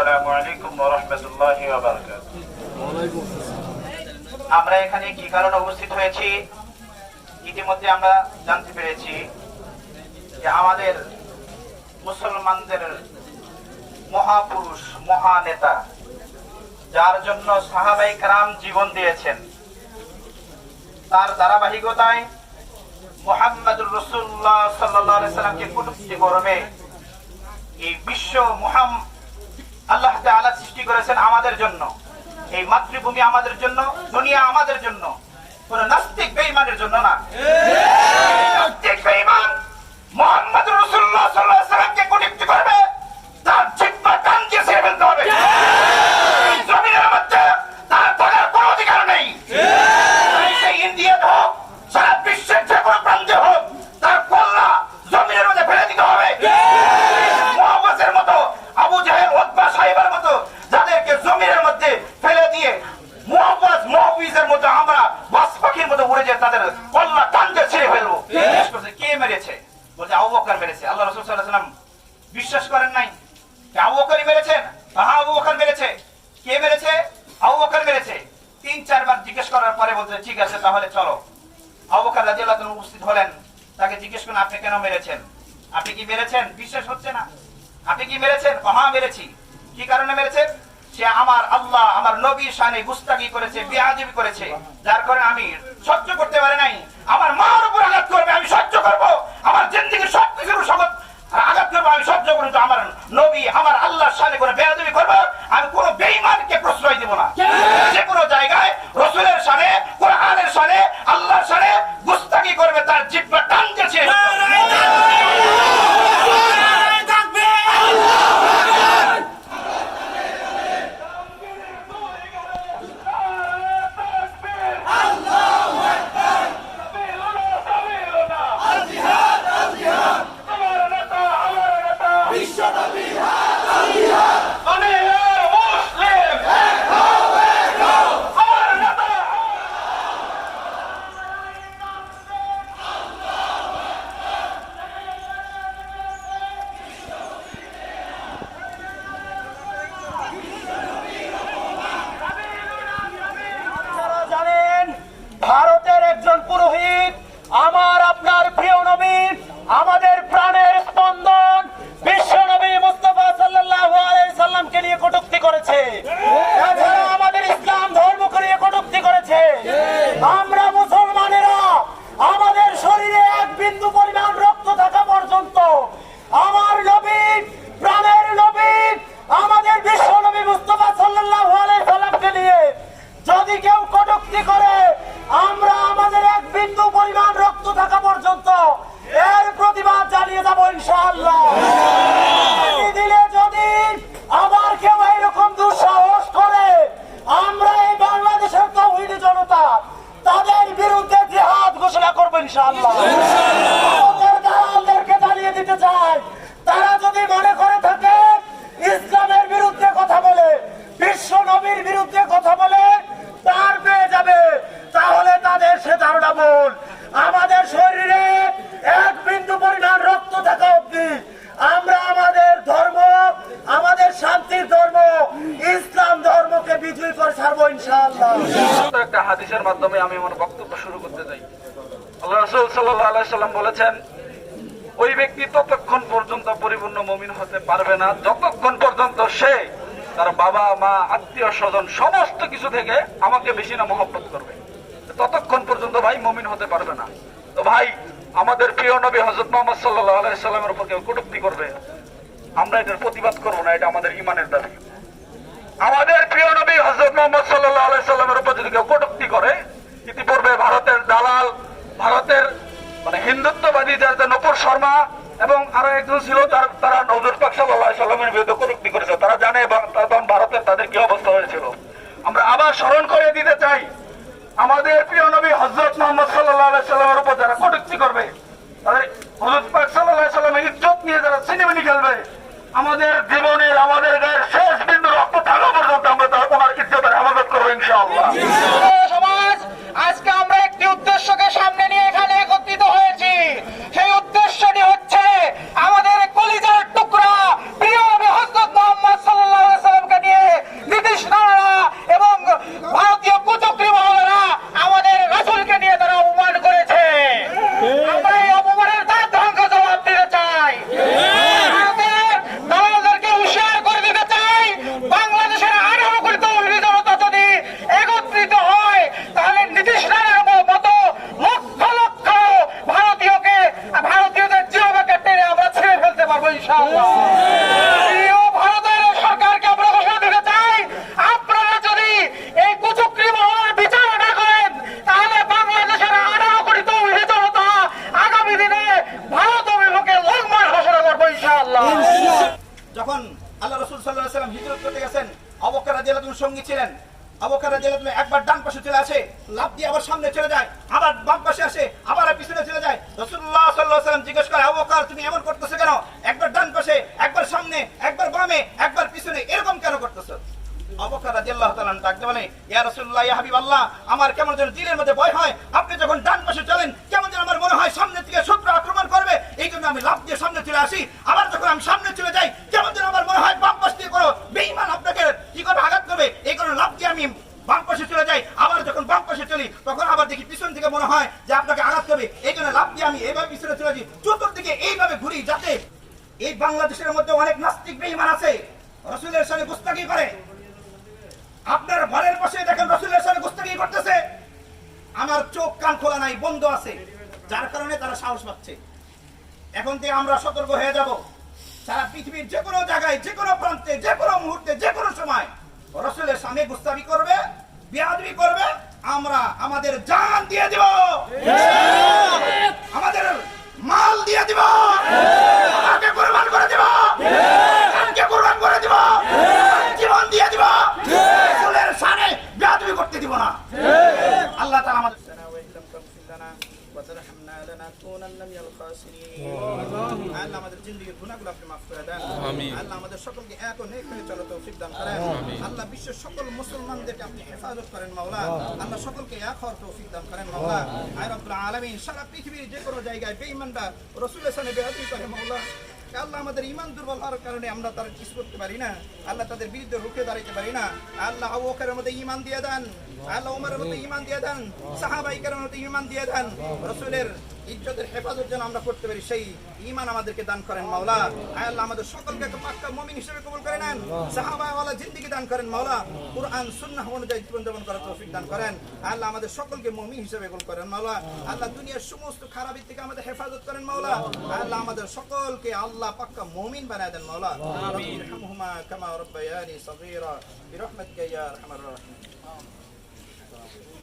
আসসালামু আলাইকুম ওয়া রাহমাতুল্লাহি ওয়া বারাকাতুহু। আমরা এখানে কি কারণে উপস্থিত হয়েছি ইতিমধ্যে আমরা জানতে পেরেছি যে আমাদের মুসলমানদের মহাপুরুষ মহানেতা যার জন্য সাহাবায়ে কেরাম জীবন দিয়েছেন, তার ধারাবাহিকতায় মুহাম্মদুর রাসূলুল্লাহ সাল্লাল্লাহু আলাইহি সাল্লামকে কটূক্তি করবে। এই বিশ্ব আল্লাহ তাআলা সৃষ্টি করেছেন আমাদের জন্য, এই মাতৃভূমি আমাদের জন্য, দুনিয়া আমাদের জন্য, কোন নাস্তিক বেঈমানের জন্য না। নাস্তিক বেঈমান মুহাম্মদুর রাসূলুল্লাহ সাল্লাল্লাহু আলাইহি সাল্লামকে কটূক্তি করবে, তার জিহ্বা টান দিয়ে ছেড়ে ফেলতে হবে। এই জমিনের মধ্যে তার থাকার কোনো অধিকার নেই। সেই ইন্ডিয়ান হোক, সারা বিশ্বের যে কোনো প্রান্তে হোক, তার কল্লা জমিনের মধ্যে ফেলে দিতে হবে। মুহাম্মদের মতো, আবু জাহেল, উতবা সাহেবের মতো যাদেরকে জমিনের মধ্যে ফেলে দিয়ে মুহাম্মদের মতো আমরা বাস পাখির মতো উড়ে যায়, তাদের কল্লা টান দিয়ে ছিঁড়ে ফেলবো। কে মেরেছে? বলছে আবু বকর মেরেছে। আল্লাহ রাসূল সাল্লাল্লাহু আলাইহি ওয়াসাল্লাম বিশ্বাস করেন নাই যে আবু বকরই মেরেছেন? হ্যাঁ, আবু বকর মেরেছে। কে মেরেছে? আবু বকর মেরেছে। ৩-৪ বার জিজ্ঞেস করার পরে বলছে ঠিক আছে তাহলে চলো। আবু বকর রাদিয়াল্লাহু আনহু উপস্থিত হলেন, তাকে জিজ্ঞেস করলেন আপনি কেন মেরেছেন? আপনি কি মেরেছেন? বিশ্বাস হচ্ছে না। আপনি কি মেরেছেন? হ্যাঁ মেরেছি। কি কারণে মেরেছেন? সে আমার আল্লাহ আমার নবীর শানে গুস্তাখি করেছে, বেয়াদবি করেছে, যার কারণে আমি সহ্য করতে পারি নাই। আমার মার উপর আঘাত করবে, আমি সহ্য করব। আমার জিন্দেগীর সবকিছুর সঙ্গে আঘাত করবো, আমি সহ্য করব। তো আমার নবী আমার আল্লাহর শানে করে বেয়াদবি করবো, আমি কোনো বেঈমানকে প্রশ্রয় দেব না। যে কোনো জায়গায় রাসূলের শানে, কোরআনের শানে, আল্লাহর শানে গুস্তাখি করবে, তার জিহ্বা টান দিয়ে ছিঁড়ে ফেলতে হবে। ভারতের একজন পুরোহিত আমার আপনার প্রিয় নবী, আমাদের প্রাণের স্পন্দন বিশ্ব নবী মুস্তাফা সাল্লাল্লাহু আলাইহি সাল্লামকে নিয়ে কটূক্তি করেছে। এছাড়া আমাদের ইসলাম ধর্মকে নিয়ে কটূক্তি করেছে। আমরা মুসলমানেরা আমাদের শরীরে এক বিন্দু পরিমাণ রক্ত থাকা পর্যন্ত আমার নবী, প্রাণের নবী, আমাদের বিশ্ব নবী মুস্তাফা সাল্লাল্লাহু আলাইহি সাল্লামকে নিয়ে যদি কেউ কটূক্তি করে, আমরা আমাদের এক বিন্দু পরিমাণ রক্ত থাকা পর্যন্ত এর প্রতিবাদ জানিয়ে যাবো ইনশাআল্লাহ। দিলে যদি আবার কেউ এইরকম দুঃসাহস করে, আমরা এই বাংলাদেশের তাওহীদি জনতা তাদের বিরুদ্ধে জিহাদ ঘোষণা করবো ইনশাআল্লাহ। আমাদের দালালদেরকে জানিয়ে দিতে চাই, তারা যদি মনে করে থাকে ইসলামের বিরুদ্ধে কথা বলে, বিশ্ব নবীর বিরুদ্ধে কথা বলে তার পেয়ে যাবে, তাহলে তাদের সে ধারণা ভুল। আমাদের শরীরে এক বিন্দু পরিমাণ রক্ত থাকা অবধি আমরা আমাদের ধর্ম, আমাদের শান্তির ধর্ম ইসলাম ধর্মকে বিজয়ী করে ছাড়বো ইনশাআল্লাহ। একটা হাদিসের মাধ্যমে আমি আমার বক্তব্য শুরু করতে চাই। আল্লাহ রাসূল সাল্লাল্লাহু আলাইহি সাল্লাম বলেছেন, ওই ব্যক্তি ততক্ষণ পর্যন্ত পরিপূর্ণ মুমিন হতে পারবে না যতক্ষণ পর্যন্ত সে তার বাবা মা আত্মীয় স্বজন সমস্ত কিছু থেকে আমাকে বেশি না মহব্বত করবে, ততক্ষণ পর্যন্ত ভাই মুমিন হতে পারবে না। তো ভাই, আমাদের প্রিয় নবী হযরত মুহাম্মদ সাল্লাল্লাহু আলাইহি সাল্লামের উপর কেউ কটূক্তি করবে, আমরা এটার প্রতিবাদ করব না, এটা আমাদের ঈমানের দাবি। আমাদের প্রিয় নবী হযরত মুহাম্মদ সাল্লাল্লাহু আলাইহি সাল্লামের উপর যদি কেউ কটূক্তি করে, ইতিপূর্বে ভারতের দালাল, ভারতের হিন্দুত্ববাদী যারা নূপুর শর্মা এবং আরো একজন ছিল, তারা হুজুর পাক সাল্লাল্লাহু আলাইহি সাল্লামের বিরুদ্ধে কটূক্তি করেছে। তারা জানে তখন ভারতের তাদের কি অবস্থা হয়েছিল। আমরা আবার স্মরণ করে দিতে চাই, আমাদের প্রিয় নবী হযরত মুহাম্মদ সাল্লাল্লাহু আলাইহি সাল্লামের উপর যারা কটূক্তি করবে, তাদের হুজুর পাক সাল্লাল্লাহু আলাইহি সাল্লামের ইজ্জত নিয়ে যারা সিনেমিনি খেলবে, আমাদের জীবনের আমাদের গায়ের শেষ বিন্দু রক্ত থাকা পর্যন্ত আমরা ওনার ইজ্জতের হেফাজত করবো ইনশাআল্লাহ। সমাজ, আজকে আমরা একটি উদ্দেশ্যকে সামনে নিয়ে এখানে একত্রিত হয়েছি। সেই উদ্দেশ্যটি হচ্ছে আমাদের কলিজার টুকরা প্রিয় নবী হযরত মুহাম্মদ সাল্লাল্লাহু আলাইহি ওয়াসাল্লাম হিজরত করতে গেছেন, আবু বকর রাদিয়াল্লাহু আনহু সঙ্গী ছিলেন। আবু বকর রাদিয়াল্লাহু আনহু একবার ডান পাশে চলে আসে, লাফ দিয়ে আবার সামনে চলে যায়, আবার বাম পাশে আসে, আবার পিছনে চলে যায়। রাসূলুল্লাহ সাল্লাল্লাহু আলাইহি ওয়াসাল্লাম জিজ্ঞেস করে, আবু বকর তুমি এমন করতেছো কেন? একবার ডান পাশে, একবার সামনে, একবার বামে, একবার পিছনে, এরকম কেন করতেছো? আবু বকর রাদিয়াল্লাহু তাআলা ডাকতে বলে, ইয়া রাসূলুল্লাহ, ইয়া হাবিবাল্লাহ, আমার কেমন যেন দিলের মধ্যে ভয় হয়, আপনি যখন ডান পাশে চলেন কেমন যেন আমার মনে হয় সামনে থেকে শত্রু আক্রমণ করবে, এই জন্য আমি লাফ দিয়ে সামনে চলে আসি। আবার যখন আমি সামনে চলে যাই কেমন যেন আমার মনে হয় বাম পাশ দিয়ে কোনো বেঈমান আপনাকে কি করে আঘাত করবে, এই কারণে লাফ দিয়ে আমি বাম পাশে চলে যাই। আবার যখন বাম পাশে চলি তখন আবার দেখি পিছন থেকে মনে হয় যে আপনাকে আঘাত করবে, এই জন্য লাফ দিয়ে আমি এইভাবে পিছনে চলে যাই, চতুর্দিকে এইভাবে ঘুরি, যাতে এই বাংলাদেশের মধ্যে অনেক নাস্তিক বেঈমান আছে, রাসূলের সাথে গুস্তাখি করে। আপনার ঘরের পাশে দেখেন রাসূলের সাথে গুস্তাখি করতেছে, আমার চোখ কান খোলা নাই, বন্ধ আছে, যার কারণে তারা সাহস পাচ্ছে। এখন থেকে আমরা সতর্ক হয়ে যাব, সারা পৃথিবীর যে কোনো জায়গায়, যে কোনো প্রান্তে, যে কোনো মুহূর্তে, যে কোনো সময় রাসূলের সামনে গুস্তাখি করবে, বেয়াদবি করবে, আমরা আমাদের জান দিয়ে দিব, আমাদের মাল দিয়ে দিব, আগে কুরবান করে দিব, আগে কুরবান করে দিব, জীবন দিয়ে দিব, রাসূলের সামনে বেয়াদবি করতে দিব না। আল্লাহ তাআলা আমাদের وترحمنا لنكونن من الخاسرين আল্লাহ আমাদের জিন্দেগীর গুনাহগুলো আপনি maaf করে দেন। আল্লাহ আমাদের সকলকে এক ও নেক হয়ে চলার তৌফিক দান করেন। আল্লাহ বিশ্বের সকল মুসলমানদেরকে আপনি হেফাজত করেন মাওলা। আল্লাহ সকলকে এক হওয়ার তৌফিক দান করেন মাওলা। আয় রব্বুল আলামিন, সারা পৃথিবীর যে কোনো জায়গায় বেঈমানরা রাসূলের সামনে বেয়াদবি করে মাওলা, আল্লাহ আমাদের ঈমান দুর্বল হওয়ার কারণে আমরা তার কিছু করতে পারি না, আল্লাহ তাদের বিরুদ্ধে রুখে দাঁড়াতে পারি না। আল্লাহ আবু বকরের মধ্যে ঈমান দিয়ে দেন, আল্লাহ ওমরের মধ্যে ঈমান দিয়ে দেন, সাহাবায়ে কেরামের মধ্যে ঈমান দিয়ে দেন, রাসূলের ইজ্জতের হেফাজত যেন আমরা করতে পারি, সেই ঈমান আমাদেরকে দান করেন মাওলা। আয় আল্লাহ আমাদের সকলকে একটা পাক্কা মুমিন হিসেবে কবুল করে নেন, সাহাবাওয়ালা জিন্দেগি দান করেন মাওলা, কুরআন সুন্নাহ অনুযায়ী জীবন যাপন করার তৌফিক দান করেন। আল্লাহ আমাদের সকলকে মুমিন হিসেবে কবুল করেন মাওলা। আল্লাহ দুনিয়ার সমস্ত খারাপি থেকে আমাদের হেফাজত করেন মাওলা। আল্লাহ আমাদের সকলকে আল্লাহ পাক্কা মুমিন বানায় দেন মাওলা। আমিন। রব্বিরহামহুমা কামা রাব্বায়ানি সগীরা বিরহমাতিকা ইয়া আরহামার রাহিমিন।